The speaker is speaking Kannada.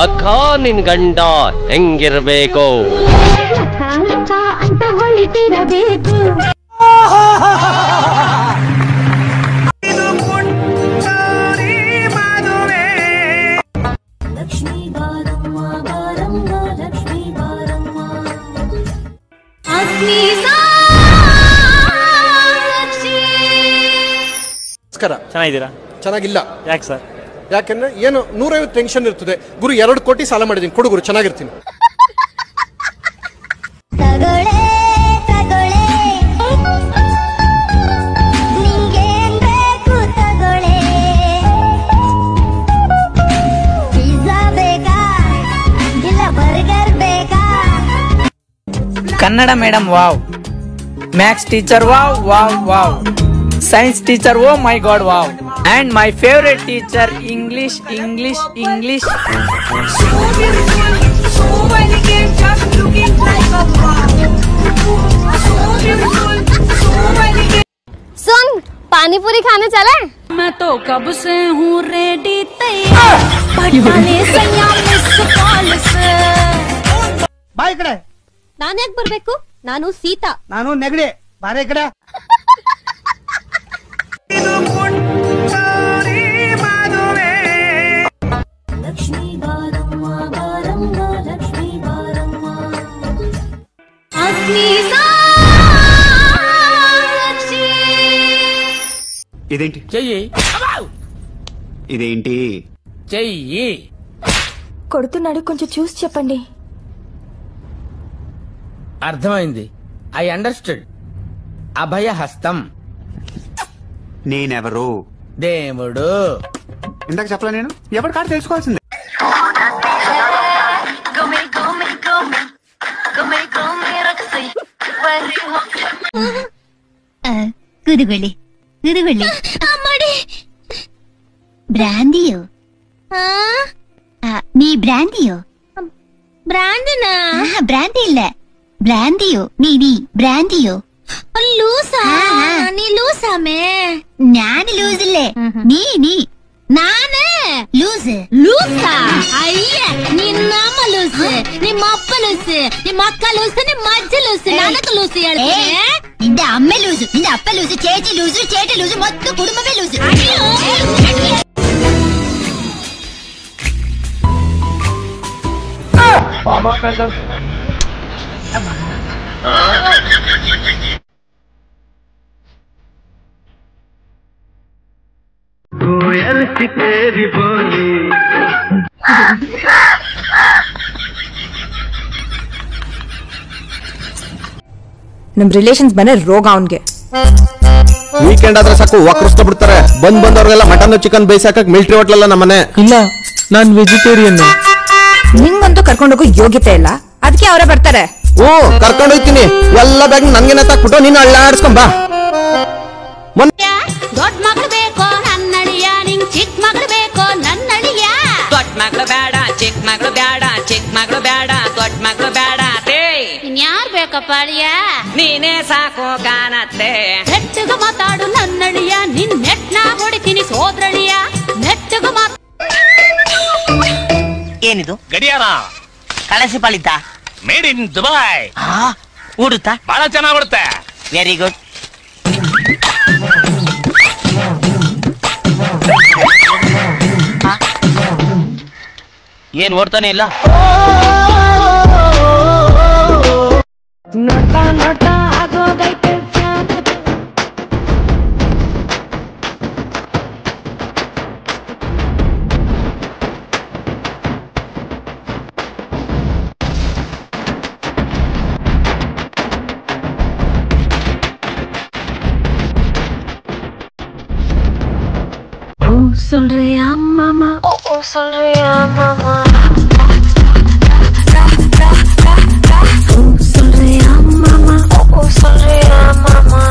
ಅಕ್ಕ ನಿನ್ ಗಂಡ ಹೆಂಗಿರ್ಬೇಕು? ಅಂತ ಹೊಳಿತಿರಬೇಕು. ಲಕ್ಷ್ಮೀ ಬಾರಮ್ಮ ಬಾರಮ್ಮ ಲಕ್ಷ್ಮೀ ಬಾರಮ್ಮ. ನಮಸ್ಕಾರ. ಚೆನ್ನಾಗಿದ್ದೀರಾ? ಚೆನ್ನಾಗಿಲ್ಲ. ಯಾಕೆ ಸರ್? ಯಾಕೆಂದ್ರೆ ಏನು 150 ಟೆನ್ಷನ್ ಇರ್ತದೆ. ಗುರು 2 ಕೋಟಿ ಸಾಲ ಮಾಡಿದೀನಿ, ಕೊಡು ಗುರು, ಚೆನ್ನಾಗಿರ್ತೀನಿ. Kannada madam wow, maths teacher wow wow wow, science teacher oh my god wow, and my favorite teacher English. सुन, पानी पूरी खाने चले? मैं तो कब से हूँ रेडी तैयार, ಬಾಯ್ ಕಡೆ. ನಾನು ಯಾಕೆ ಬರ್ಬೇಕು? ನಾನು ಸೀತಾ. ನಾನು ನೆಗಡಿ. ಬಾರೆ ಕಡೆ. ಲಕ್ಷ್ಮೀ ಬಾರಮ್ಮ ಬಾರಮ್ಮ ಲಕ್ಷ್ಮೀ ಬಾರಮ್ಮ. ఇదేంటి చెయ్యి, ఇదేంటి చెయ్యి. కొడుతున్నాడు, కొంచెం చూసి చెప్పండి. అర్థమైంది. I understood. అభయ హస్తం. నేనెవరు? దేవుడు. ఇందాక చెప్పలే నేను? ఎవరి కాదు తెలుసుకోవాల్సిందే. ಕುದುಗೊಳ್ಳಿ ಕುದುಗೊಳ್ಳಿ. ಬ್ರಾಂದಿಯೋ? ನೀ ಬ್ರಾಂದಿಯೋ? ಬ್ರಾಂದಿನ? ಬ್ರಾಂದಿ ಇಲ್ಲ, ಬ್ರಾಂದಿಯೋ. ನೀ ಬ್ರಾಂದಿಯೋ? ಲೂಸಾ? ನೀ ಲೂಸಾಮೇ? ನಾನು ಲೂಸ್ ಇಲ್ಲೇ. ನೀ ನಾನೇ ಲೂಸ್. ಲೂಸಾ? ಅಯ್ಯ, ನಿನ್ನಮ್ಮ ಲೂಸ್, ನಿಮ್ಮ ಅಪ್ಪ ಲೂಸ್, ನಿಮ್ಮ ಅಕ್ಕ ಲೂಸ್, ನಿಮ್ಮ ಅಜ್ಜ ಲೂಸ್, ನನಗೆ ಲೂಸ್ ಹೇಳ್ತೀನಿ. ನಿಂದ ಅಮ್ಮ ಲೂಸ್, ನಿಂದ ಅಪ್ಪ ಲೂಸ್, ಚೇಚಿ ಲೂಸ್, ಚೇಟಿ ಲೂಸ್, ಮತ್ತು ಕುಟುಂಬವೇ ಲೂಸ್. ನಮ್ ರಿಲೇಷನ್ಸ್ ಮನೆ ರೋಗ ಅವನ್ಗೆ. ವೀಕೆಂಡ್ ಆದ್ರೆ ಸಾಕು ವಕ್ರಸ್ತ ಬಿಡ್ತಾರೆ. ಬಂದವ್ರಿಗೆಲ್ಲ ಮಟನ್ ಚಿಕನ್ ಬೇಯಿಸಾಕಕ್ ಮಿಲಿಟರಿ ಹೋಟ್ಲಲ್ಲ ನಮ್ಮನೆ. ಇಲ್ಲ, ನಾನ್ ವೆಜಿಟೇರಿಯನ್. ನಿಂಗಂತೂ ಕರ್ಕೊಂಡೋಗೋ ಯೋಗ್ಯತೆ ಇಲ್ಲ, ಅದಕ್ಕೆ ಅವರೇ ಬರ್ತಾರೆ. ಓ, ಕರ್ಕೊಂಡು ಹೋಗ್ತೀನಿ. ಎಲ್ಲ ಬ್ಯಾಗ್ ನನ್ಗೆ ನೆತ್ತಾಕ್ಬಿಟ್ಟು ನೀನು ಅಳ್ಳಾಡ್ಸ್ಕೊಂಡ್ ಬಾ. ದೊಡ್ಡ ಮಗಳು ಬೇಕೋ ನನ್ನಳಿಯ, ನಿಂಗ್ ಚಿಕ್ಕ ಮಗಳು ಬೇಕೋ ನನ್ನಳಿಯ. ದೊಡ್ಡ ಮಗಳು ಬೇಡ, ಚಿಕ್ಕ ಮಗಳು ಬೇಡ, ಚಿಕ್ಕ ಮಗಳು ಬೇಡ, ದೊಡ್ಡ ಮಗಳು ಬೇಡ. ಇನ್ಯಾರ್ ಬೇಕಪ್ಪ ಅಳಿಯ? ನೀನೇ ಸಾಕು ಕಾಣತ್ತೆ. ನೆಟ್ಟಗ ಮಾತಾಡು ನನ್ನಳಿಯ, ನಿನ್ ನೆಟ್ನ ಹೊಡಿತೀನಿ ಸೋದ್ರಳಿಯ. ನೆಟ್ಟಗ ಏನಿದು? ಗಡಿಯಾರ ಕಳಸಿ ಪಾಲಿತ ಮೇಡ್ ಇನ್ ದುಬೈ. ಉಡುತ್ತಾ? ಬಹಳ ಚೆನ್ನಾಗಿ ಉಡುತ್ತೆ. Very good. ಏನ್ ಓಡ್ತಾನೆ ಇಲ್ಲ? ನೋಡ್ತಾ ನೋಡ್ತಾ ಆಗೋದೈತೆ. சொல்றியா மாமா? ஓ சொல்றியா மாமா? சொல்றியா மாமா? ஓ சொல்றியா மாமா?